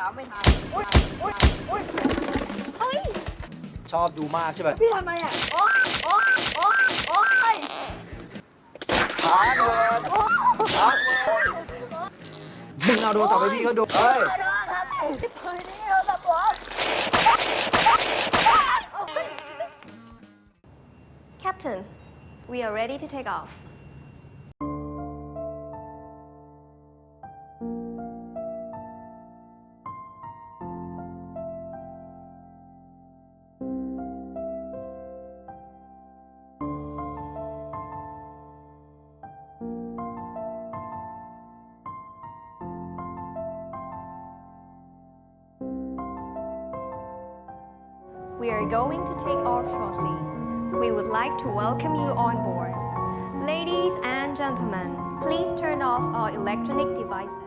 ามไม่ทัน อุ้ยอุ้ยอุ้ย เฮ้ย ชอบดูมากใช่ไหม พี่ทำไมอ่ะ โอ๊ยโอ๊ยโอ๊ยโอ๊ย ขาเดินขามึงเอาโทรศัพท์ไปพี่เขาดูเฮ้ย ขอโทษครับเฮ้ยนี่เราตะบอส Captain, we are ready to take off. We are going to take off shortly. We would like to welcome you on board. Ladies and gentlemen, please turn off all electronic devices.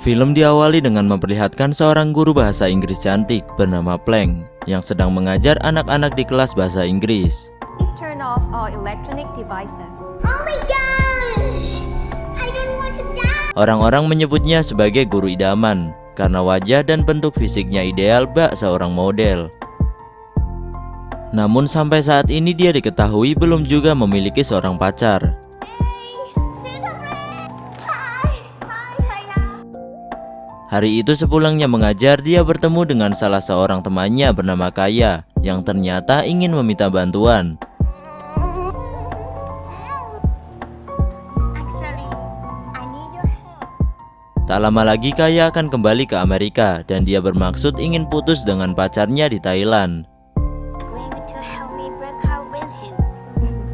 Film diawali dengan memperlihatkan seorang guru bahasa Inggris cantik bernama Plank yang sedang mengajar anak-anak di kelas bahasa Inggris. Please turn off all electronic devices. Oh my gosh! I don't want to die! Orang-orang menyebutnya sebagai guru idaman karena wajah dan bentuk fisiknya ideal bak seorang model. Namun sampai saat ini dia diketahui belum juga memiliki seorang pacar. Hari itu sepulangnya mengajar, dia bertemu dengan salah seorang temannya bernama Kaya yang ternyata ingin meminta bantuan. Actually, I need your help. Tak lama lagi Kaya akan kembali ke Amerika dan dia bermaksud ingin putus dengan pacarnya di Thailand. Going to help me break up with him.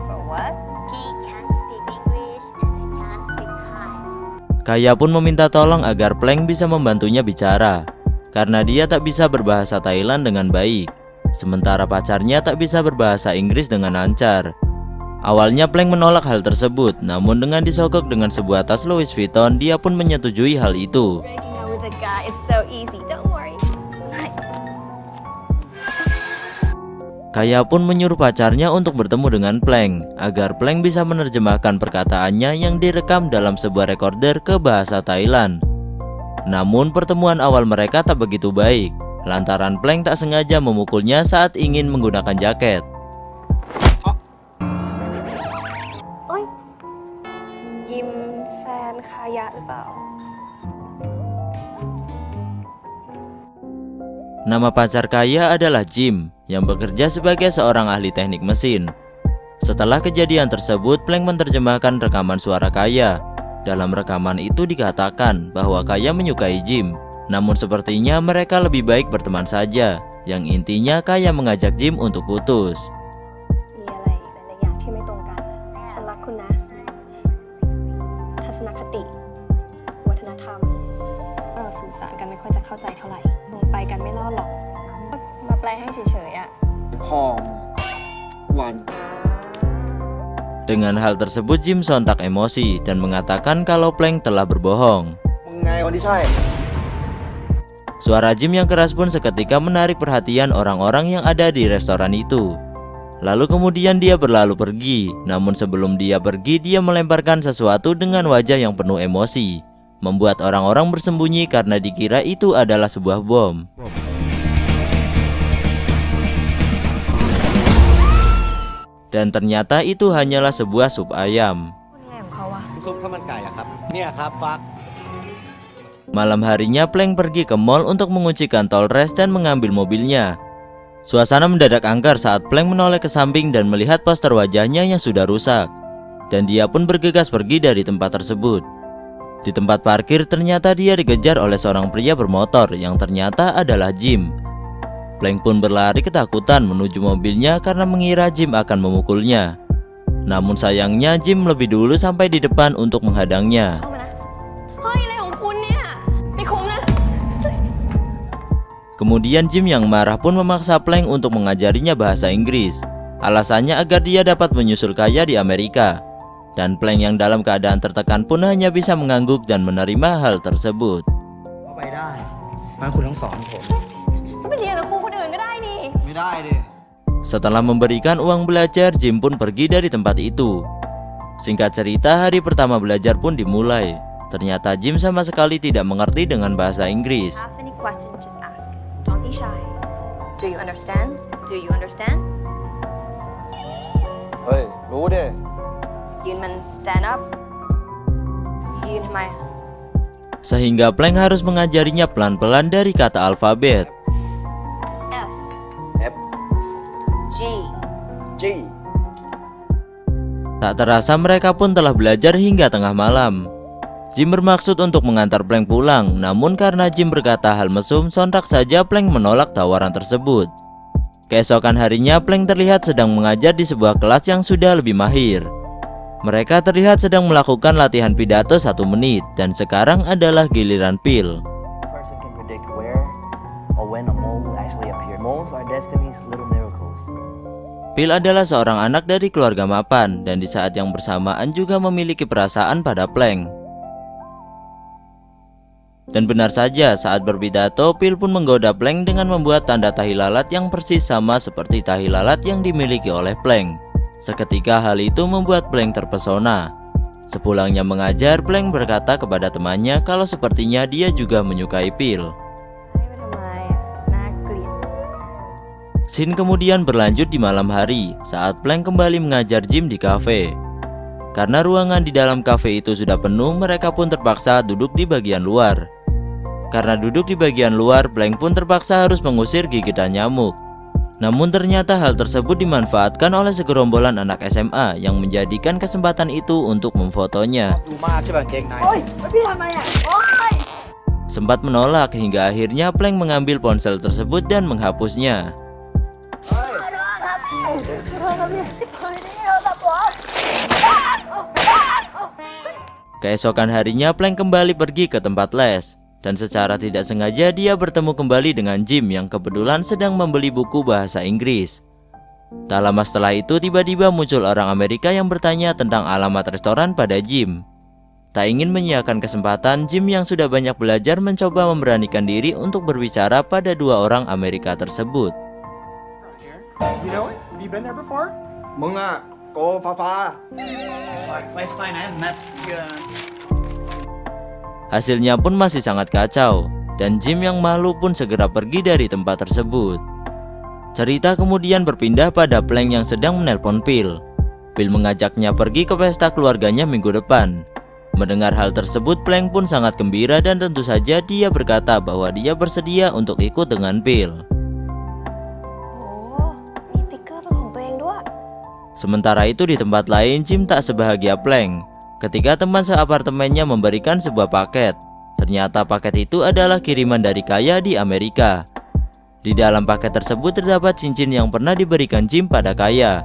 For what? He can't speak English and I can't speak Thai. Kaya pun meminta tolong agar Plank bisa membantunya bicara karena dia tak bisa berbahasa Thailand dengan baik, sementara pacarnya tak bisa berbahasa Inggris dengan lancar. Awalnya Plank menolak hal tersebut, namun dengan disogok dengan sebuah tas Louis Vuitton, dia pun menyetujui hal itu. Breaking up with a guy is so easy, don't worry. Kaya pun menyuruh pacarnya untuk bertemu dengan Plank agar Plank bisa menerjemahkan perkataannya yang direkam dalam sebuah recorder ke bahasa Thailand. Namun pertemuan awal mereka tak begitu baik lantaran Plank tak sengaja memukulnya saat ingin menggunakan jaket. Yim fan Kayaหรือเปล่า Nama pacar Kaya adalah Jim yang bekerja sebagai seorang ahli teknik mesin. Setelah kejadian tersebut, Plank menerjemahkan rekaman suara Kaya. Dalam rekaman itu dikatakan bahwa Kaya menyukai Jim, namun sepertinya mereka lebih baik berteman saja. Yang intinya Kaya mengajak Jim untuk putus. มีอะไรหลายๆอย่างที่ไม่ตรงกัน ฉันรักคุณนะ ทัศนคติ วัฒนธรรม เราสื่อสารกันไม่ค่อยจะเข้าใจเท่าไหร่คงไปกันไม่รอดหรอก มาแปลให้เฉยๆอะ Hong Wan. Dengan hal tersebut Jim sontak emosi dan mengatakan kalau Plank telah berbohong. มึงไงคนที่ใช่ Suara Jim yang keras pun seketika menarik perhatian orang-orang yang ada di restoran itu. Lalu kemudian dia berlalu pergi. Namun sebelum dia pergi, dia melemparkan sesuatu dengan wajah yang penuh emosi, membuat orang-orang bersembunyi karena dikira itu adalah sebuah bom. Dan ternyata itu hanyalah sebuah sup ayam. พูดยังไงของเขาวะ ซุปข้าวมันไก่อะครับ เนี่ยครับฟัก Malam harinya Plank pergi ke mall untuk menguncikan Tolres dan mengambil mobilnya. Suasana mendadak angker saat Plank menoleh ke samping dan melihat poster wajahnya yang sudah rusak. Dan dia pun bergegas pergi dari tempat tersebut. Di tempat parkir ternyata dia dikejar oleh seorang pria bermotor yang ternyata adalah Jim. Plank pun berlari ketakutan menuju mobilnya karena mengira Jim akan memukulnya. Namun sayangnya Jim lebih dulu sampai di depan untuk menghadangnya. เข้ามานะ เฮ้ย อะไรของคุณเนี่ย ไม่คุ้มนะ Kemudian Jim yang marah pun memaksa Plank untuk mengajarinya bahasa Inggris. Alasannya agar dia dapat menyusul Kaya di Amerika. Dan Plank yang dalam keadaan tertekan pun hanya bisa mengangguk dan menerima hal tersebut. ก็ไปได้มาคุณต้องสอนผม ก็ไปเรียนกับครูคนอื่นก็ได้นี่ ไม่ได้ดิ Setelah memberikan uang belajar, Jim pun pergi dari tempat itu. Singkat cerita, hari pertama belajar pun dimulai. Ternyata Jim sama sekali tidak mengerti dengan bahasa Inggris. Have any question, just ask. Don't be shy. Do you understand? Do you understand? เฮ้ย รู้ดิ ยืนมัน stand up. ยืนทำไม Sehingga Plank harus mengajarinya pelan-pelan dari kata alfabet. F F G G Tak terasa mereka pun telah belajar hingga tengah malam. Jim bermaksud untuk mengantar Plank pulang, namun karena Jim berkata hal mesum, sontak saja Plank menolak tawaran tersebut. Keesokan harinya Plank terlihat sedang mengajar di sebuah kelas yang sudah lebih mahir. Mereka terlihat sedang melakukan latihan pidato 1 menit, dan sekarang adalah giliran Phil. Person can predict where or when a mole will actually appear. Moles are destiny's little miracles. Phil adalah seorang anak dari keluarga mapan, dan di saat yang bersamaan juga memiliki perasaan pada Plank. Dan benar saja, saat berpidato, Phil pun menggoda Plank dengan membuat tanda tahi lalat yang persis sama seperti tahi lalat yang dimiliki oleh Plank. Seketika hal itu membuat Plank terpesona. Sepulangnya mengajar, Plank berkata kepada temannya kalau sepertinya dia juga menyukai Phil. ทำไมอ่ะน่าเกลียด Scene kemudian berlanjut di malam hari saat Plank kembali mengajar Jim di kafe. Karena ruangan di dalam kafe itu sudah penuh, mereka pun terpaksa duduk di bagian luar. Karena duduk di bagian luar, Plank pun terpaksa harus mengusir gigitan nyamuk. Namun ternyata hal tersebut dimanfaatkan oleh segerombolan anak SMA yang menjadikan kesempatan itu untuk memfotonya. ดูมากใช่ป่ะเกงใน โอ๊ยพี่ทำไมอ่ะ โอ๊ย Sempat menolak hingga akhirnya Plank mengambil ponsel tersebut dan menghapusnya. ขอโทษครับขอโทษครับพี่เฮ้ยนี่โทรศัพท์ผม Keesokan harinya Plank kembali pergi ke tempat les. Dan secara tidak sengaja dia bertemu kembali dengan Jim yang kebetulan sedang membeli buku bahasa Inggris. Tak lama setelah itu tiba-tiba muncul orang Amerika yang bertanya tentang alamat restoran pada Jim. Tak ingin menyiapkan kesempatan, Jim yang sudah banyak belajar mencoba memberanikan diri untuk berbicara pada 2 orang Amerika tersebut. You know it? Have you been there before? มึงอะโกฟ้า It's fine. I haven't met you. Hasilnya pun masih sangat kacau, dan Jim yang malu pun segera pergi dari tempat tersebut. Cerita kemudian berpindah pada Plank yang sedang menelpon Phil. Phil mengajaknya pergi ke pesta keluarganya minggu depan. Mendengar hal tersebut, Plank pun sangat gembira dan tentu saja dia berkata bahwa dia bersedia untuk ikut dengan Phil. โอ้มีสติ๊กเกอร์เป็นของตัวเองด้วย Sementara itu di tempat lain, Jim tak sebahagia Plank ketika teman seapartemennya memberikan sebuah paket. Ternyata paket itu adalah kiriman dari Kaya di Amerika. Di dalam paket tersebut terdapat cincin yang pernah diberikan Jim pada Kaya.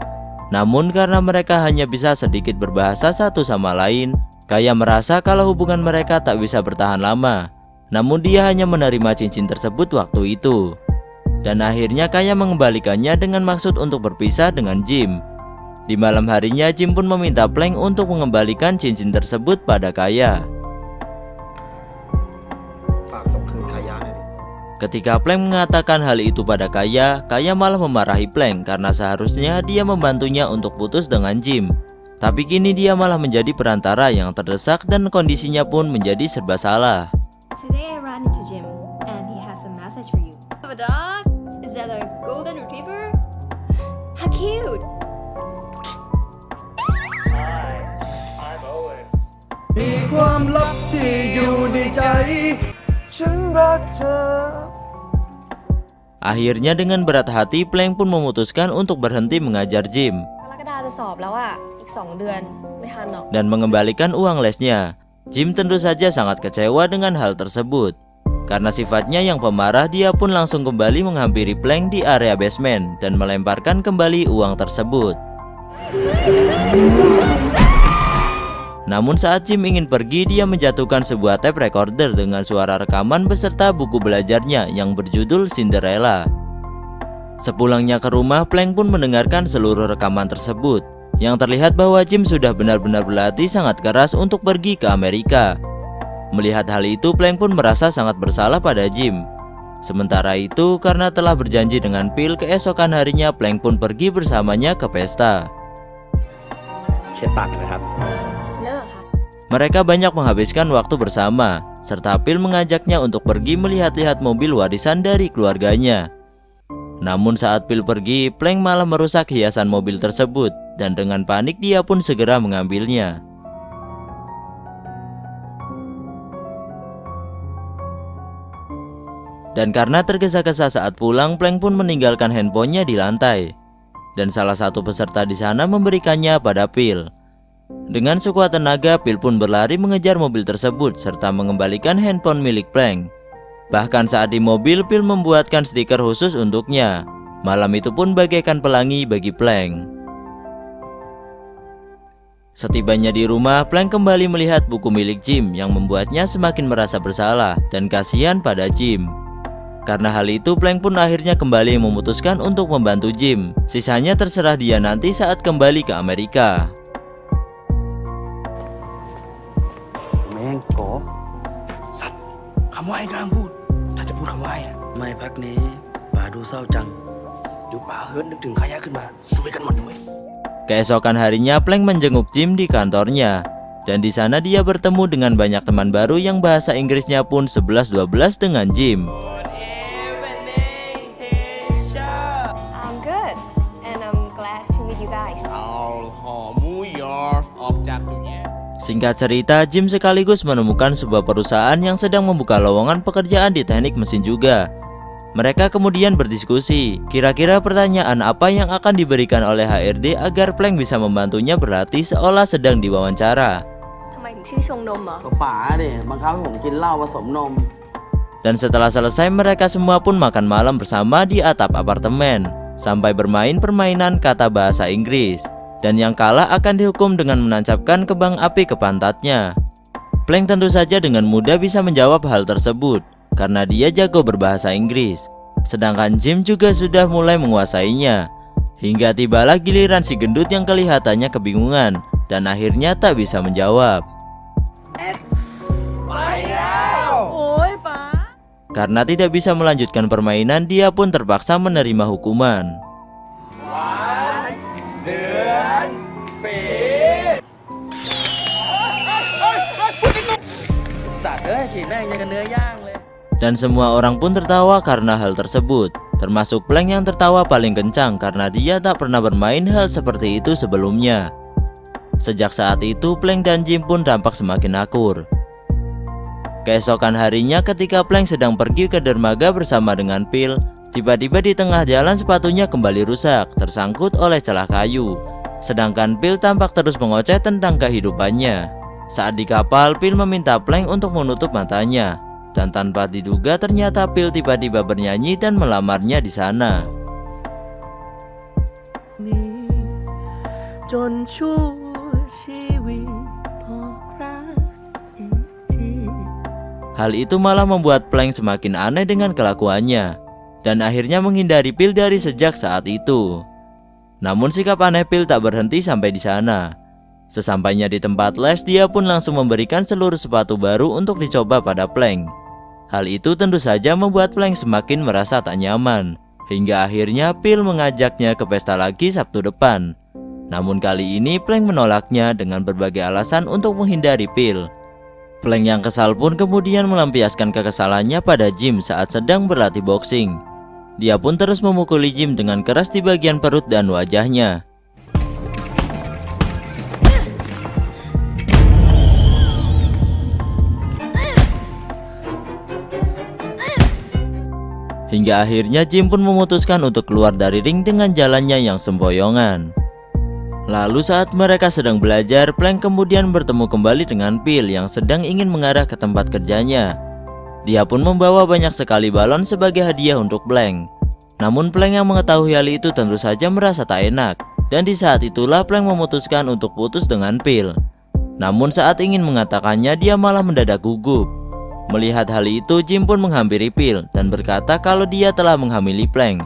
Namun karena mereka hanya bisa sedikit berbahasa satu sama lain, Kaya merasa kalau hubungan mereka tak bisa bertahan lama. Namun dia hanya menerima cincin tersebut waktu itu. Dan akhirnya Kaya mengembalikannya dengan maksud untuk berpisah dengan Jim. Di malam harinya Jim pun meminta Plank untuk mengembalikan cincin tersebut pada Kaya. ฝากส่งคืนขายาหน่อยดิ Ketika Plank mengatakan hal itu pada Kaya, Kaya malah memarahi Plank karena seharusnya dia membantunya untuk putus dengan Jim. Tapi kini dia malah menjadi perantara yang terdesak dan kondisinya pun menjadi serba salah. Today I ran into Jim, and he has a message for you. Have a dog? Is that a golden retriever? How cute! Hi, I'm Owen. มีความลับที่อยู่ในใจ ฉันรักเธอ Akhirnya dengan berat hati Plank pun memutuskan untuk berhenti mengajar Jim กรกฎาจะสอบแล้วอ่ะ อีก 2 เดือน ไม่ทันหรอก dan mengembalikan uang lesnya. Jim tentu saja sangat kecewa dengan hal tersebut. Karena sifatnya yang pemarah, dia pun langsung kembali menghampiri Plank di area basement dan melemparkan kembali uang tersebut. Namun saat Jim ingin pergi, dia menjatuhkan sebuah tape recorder dengan suara rekaman beserta buku belajarnya yang berjudul Cinderella. Sepulangnya ke rumah, Plank pun mendengarkan seluruh rekaman tersebut. Yang terlihat bahwa Jim sudah benar-benar berlatih sangat keras untuk pergi ke Amerika. Melihat hal itu, Plank pun merasa sangat bersalah pada Jim. Sementara itu, karena telah berjanji dengan Phil, keesokan harinya Plank pun pergi bersamanya ke pesta. เช็ดปากเลยครับ เลิกค่ะ Mereka banyak menghabiskan waktu bersama. serta Phil mengajaknya untuk pergi melihat-lihat mobil warisan dari keluarganya. Namun saat Phil pergi, Plank malah merusak hiasan mobil tersebut dan dengan panik dia pun segera mengambilnya. Dan karena tergesa-gesa saat pulang, Plank pun meninggalkan handphonenya di lantai. Dan salah satu peserta di sana memberikannya pada Phil. Dengan sekuat tenaga, Phil pun berlari mengejar mobil tersebut serta mengembalikan handphone milik Plank. Bahkan saat di mobil, Phil membuatkan stiker khusus untuknya. Malam itu pun bagaikan pelangi bagi Plank. Setibanya di rumah, Plank kembali melihat buku milik Jim yang membuatnya semakin merasa bersalah dan kasihan pada Jim. Karena hal itu, Plank pun akhirnya kembali memutuskan untuk membantu Jim. Sisanya terserah dia nanti saat kembali ke Amerika. Mengko Sat, kamu ai ganggu.ถ้าจะพูดคำว่าไอ้อะไม่พักนี้ป๋าดูเศร้าจังเดี๋ยวป๋าเฮิร์ตนึกถึงขยะขึ้นมาซวยกันหมดเลย Keesokan harinya, Plank menjenguk Jim di kantornya. Dan di sana dia bertemu dengan banyak teman baru yang bahasa Inggrisnya pun 11-12 dengan Jim. I'm good, and I'm glad to meet you guys. Singkat cerita, Jim sekaligus menemukan sebuah perusahaan yang sedang membuka lowongan pekerjaan di teknik mesin juga. Mereka kemudian berdiskusi, kira-kira pertanyaan apa yang akan diberikan oleh HRD agar Plank bisa membantunya berlatih seolah sedang diwawancara. ทำไมถึงชื่อชงนมเหรอ ก็ป๋าเนี่ยบังคับให้ผมกินเหล้าผสมนม Dan setelah selesai, mereka semua pun makan malam bersama di atap apartemen, sampai bermain permainan kata bahasa Inggris. Dan yang kalah akan dihukum dengan menancapkan kembang api ke pantatnya. Plank tentu saja dengan mudah bisa menjawab hal tersebut, karena dia jago berbahasa Inggris. Sedangkan Jim juga sudah mulai menguasainya. Hingga tibalah giliran si gendut yang kelihatannya kebingungan, dan akhirnya tak bisa menjawab. Karena tidak bisa melanjutkan permainan, dia pun terpaksa menerima hukuman. Dan semua orang pun tertawa karena hal tersebut, termasuk Plank yang tertawa paling kencang karena dia tak pernah bermain hal seperti itu sebelumnya. Sejak saat itu, Plank dan Jim pun tampak semakin akur. Keesokan harinya ketika Plank sedang pergi ke dermaga bersama dengan Phil, tiba-tiba di tengah jalan sepatunya kembali rusak, tersangkut oleh celah kayu. Sedangkan Phil tampak terus mengoceh tentang kehidupannya. Saat di kapal, Phil meminta Plank untuk menutup matanya. Dan tanpa diduga ternyata Phil tiba-tiba bernyanyi dan melamarnya di sana. Hal itu malah membuat Plank semakin aneh dengan kelakuannya, dan akhirnya menghindari Phil dari sejak saat itu. Namun sikap aneh Phil tak berhenti sampai di sana. Sesampainya di tempat les, dia pun langsung memberikan seluruh sepatu baru untuk dicoba pada Plank. Hal itu tentu saja membuat Plank semakin merasa tak nyaman, hingga akhirnya Phil mengajaknya ke pesta lagi Sabtu depan. Namun kali ini Plank menolaknya dengan berbagai alasan untuk menghindari Phil. Plank yang kesal pun kemudian melampiaskan kekesalannya pada Jim saat sedang berlatih boxing. Dia pun terus memukuli Jim dengan keras di bagian perut dan wajahnya. Hingga akhirnya Jim pun memutuskan untuk keluar dari ring dengan jalannya yang sempoyongan. Lalu saat mereka sedang belajar, Plank kemudian bertemu kembali dengan Phil yang sedang ingin mengarah ke tempat kerjanya. Dia pun membawa banyak sekali balon sebagai hadiah untuk Plank. Namun Plank yang mengetahui hal itu tentu saja merasa tak enak. Dan di saat itulah Plank memutuskan untuk putus dengan Phil. Namun saat ingin mengatakannya, dia malah mendadak gugup. Melihat hal itu, Jim pun menghampiri Phil dan berkata kalau dia telah menghamili Plank.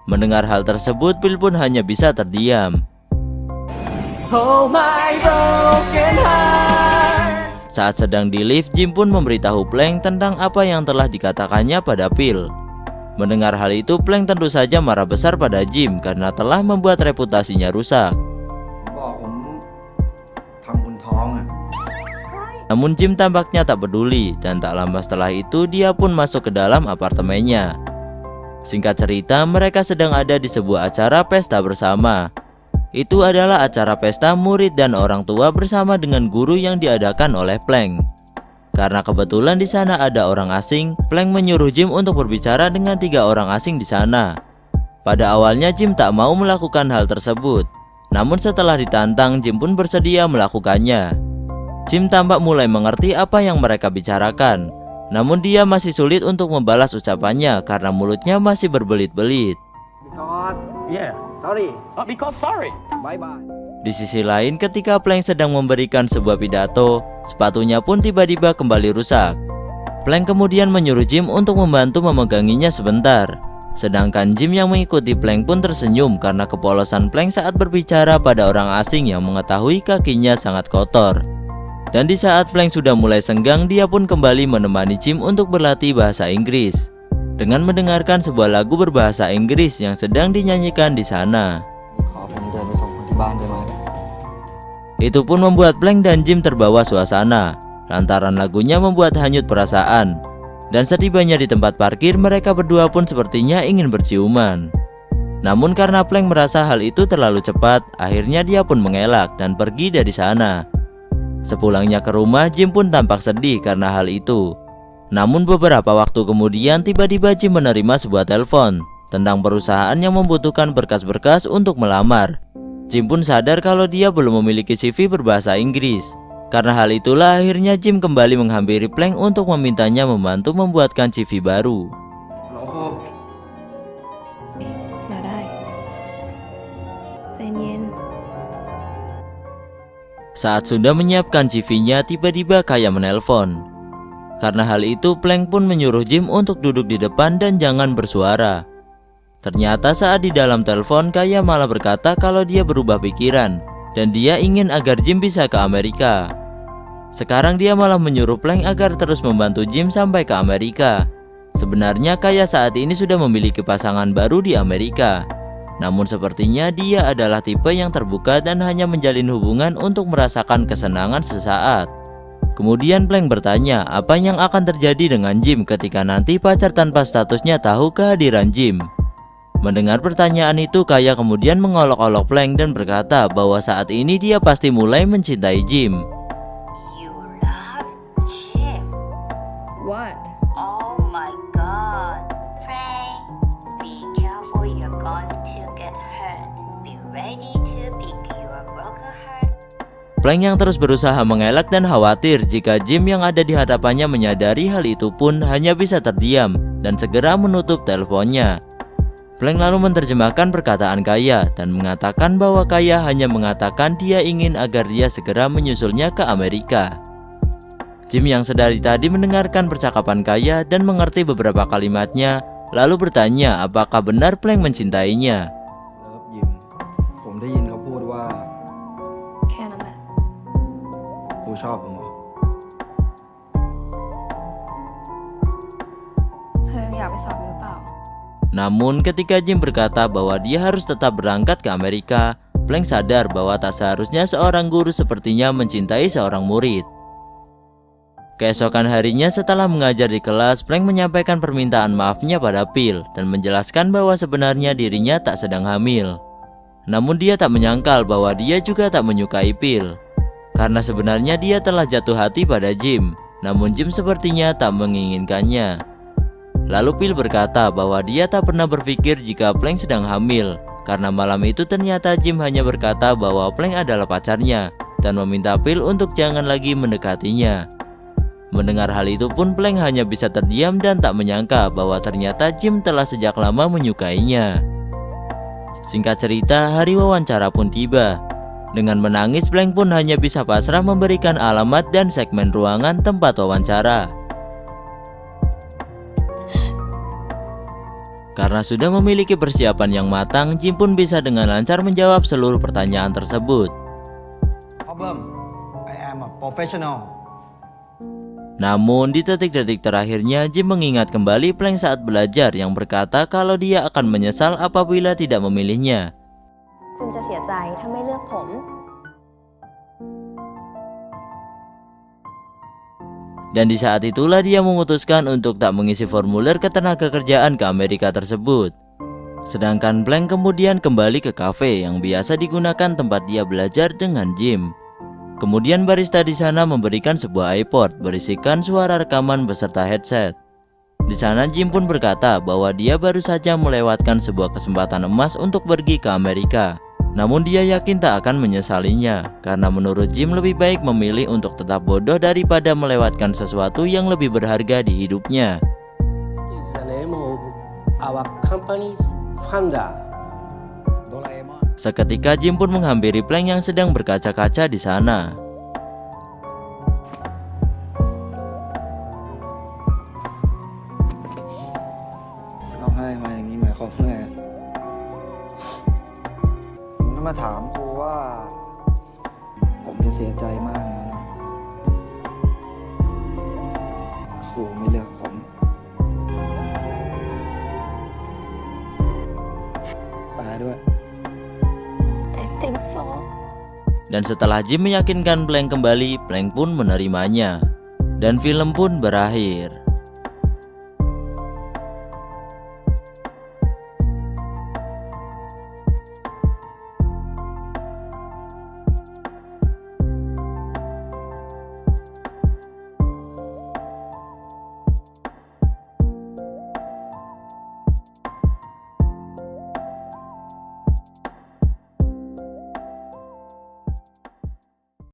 Mendengar hal tersebut, Phil pun hanya bisa terdiam. Saat sedang di lift, Jim pun memberitahu Plank tentang apa yang telah dikatakannya pada Phil. Mendengar hal itu, Plank tentu saja marah besar pada Jim karena telah membuat reputasinya rusak. Namun Jim tampaknya tak peduli, dan tak lama setelah itu dia pun masuk ke dalam apartemennya. Singkat cerita, mereka sedang ada di sebuah acara pesta bersama. Itu adalah acara pesta murid dan orang tua bersama dengan guru yang diadakan oleh Plank. Karena kebetulan di sana ada orang asing, Plank menyuruh Jim untuk berbicara dengan 3 orang asing di sana. Pada awalnya Jim tak mau melakukan hal tersebut. Namun setelah ditantang, Jim pun bersedia melakukannya. Jim tampak mulai mengerti apa yang mereka bicarakan. Namun dia masih sulit untuk membalas ucapannya karena mulutnya masih berbelit-belit. Because, Yeah. sorry. Because sorry. Bye-bye. Di sisi lain, ketika Plank sedang memberikan sebuah pidato, sepatunya pun tiba-tiba kembali rusak. Plank kemudian menyuruh Jim untuk membantu memeganginya sebentar. Sedangkan Jim yang mengikuti Plank pun tersenyum karena kepolosan Plank saat berbicara pada orang asing yang mengetahui kakinya sangat kotor. Dan di saat Plank sudah mulai senggang, dia pun kembali menemani Jim untuk berlatih bahasa Inggris dengan mendengarkan sebuah lagu berbahasa Inggris yang sedang dinyanyikan di sana. Itu pun membuat Plank dan Jim terbawa suasana, lantaran lagunya membuat hanyut perasaan. Dan setibanya di tempat parkir, mereka berdua pun sepertinya ingin berciuman. Namun karena Plank merasa hal itu terlalu cepat, akhirnya dia pun mengelak dan pergi dari sana. Sepulangnya ke rumah, Jim pun tampak sedih karena hal itu. Namun beberapa waktu kemudian, tiba-tiba Jim menerima sebuah telepon tentang perusahaan yang membutuhkan berkas-berkas untuk melamar. Jim pun sadar kalau dia belum memiliki CV berbahasa Inggris. Karena hal itulah akhirnya Jim kembali menghampiri Plank untuk memintanya membantu membuatkan CV baru. มาได้ใจเย็น Saat sudah menyiapkan CV-nya, tiba-tiba Kaya menelpon. Karena hal itu, Plank pun menyuruh Jim untuk duduk di depan dan jangan bersuara. Ternyata saat di dalam telepon, Kaya malah berkata kalau dia berubah pikiran dan dia ingin agar Jim bisa ke Amerika. Sekarang dia malah menyuruh Plank agar terus membantu Jim sampai ke Amerika. Sebenarnya Kaya saat ini sudah memiliki pasangan baru di Amerika. Namun sepertinya dia adalah tipe yang terbuka dan hanya menjalin hubungan untuk merasakan kesenangan sesaat. Kemudian Plank bertanya apa yang akan terjadi dengan Jim ketika nanti pacar tanpa statusnya tahu kehadiran Jim. Mendengar pertanyaan itu, Kaya kemudian mengolok-olok Plank dan berkata bahwa saat ini dia pasti mulai mencintai Jim. You love Jim. What? Oh my god. Frank, be careful, you're going to get hurt. Be ready to pick your broken heart. Plank yang terus berusaha mengelak dan khawatir jika Jim yang ada di hadapannya menyadari hal itu pun hanya bisa terdiam dan segera menutup teleponnya. Plank lalu menerjemahkan perkataan Kaya dan mengatakan bahwa Kaya hanya mengatakan dia ingin agar dia segera menyusulnya ke Amerika. Jim yang sedari tadi mendengarkan percakapan Kaya dan mengerti beberapa kalimatnya, lalu bertanya apakah benar Plank mencintainya. ยิมผมได้ยินเขาพูดว่า แค่นั้นแหละ กูชอบผมเหรอ เธอยังอยากไปสอบหรือเปล่า Namun ketika Jim berkata bahwa dia harus tetap berangkat ke Amerika, Plank sadar bahwa tak seharusnya seorang guru sepertinya mencintai seorang murid. Keesokan harinya setelah mengajar di kelas, Plank menyampaikan permintaan maafnya pada Phil dan menjelaskan bahwa sebenarnya dirinya tak sedang hamil. Namun dia tak menyangkal bahwa dia juga tak menyukai Phil. Karena sebenarnya dia telah jatuh hati pada Jim, namun Jim sepertinya tak menginginkannya. Lalu Phil berkata bahwa dia tak pernah berpikir jika Plank sedang hamil, karena malam itu ternyata Jim hanya berkata bahwa Plank adalah pacarnya dan meminta Phil untuk jangan lagi mendekatinya. Mendengar hal itu pun Plank hanya bisa terdiam dan tak menyangka bahwa ternyata Jim telah sejak lama menyukainya. Singkat cerita, hari wawancara pun tiba. Dengan menangis, Plank pun hanya bisa pasrah memberikan alamat dan segmen ruangan tempat wawancara. Karena sudah memiliki persiapan yang matang, Jim pun bisa dengan lancar menjawab seluruh pertanyaan tersebut. Problem. I am a professional. Namun di detik-detik terakhirnya, Jim mengingat kembali Plank saat belajar yang berkata kalau dia akan menyesal apabila tidak memilihnya. คุณจะเสียใจถ้าไม่เลือกผม Dan di saat itulah dia memutuskan untuk tak mengisi formulir ketenagakerjaan ke Amerika tersebut. Sedangkan Plank kemudian kembali ke kafe yang biasa digunakan tempat dia belajar dengan Jim. Kemudian barista di sana memberikan sebuah iPod berisikan suara rekaman beserta headset. Di sana Jim pun berkata bahwa dia baru saja melewatkan sebuah kesempatan emas untuk pergi ke Amerika. Namun dia yakin tak akan menyesalinya, karena menurut Jim lebih baik memilih untuk tetap bodoh daripada melewatkan sesuatu yang lebih berharga di hidupnya. It's the name of our company's founder. Seketika Jim pun menghampiri Plank yang sedang berkaca-kaca di sana. Dan setelah Jim meyakinkan Plank kembali, Plank pun menerimanya. Dan film pun berakhir.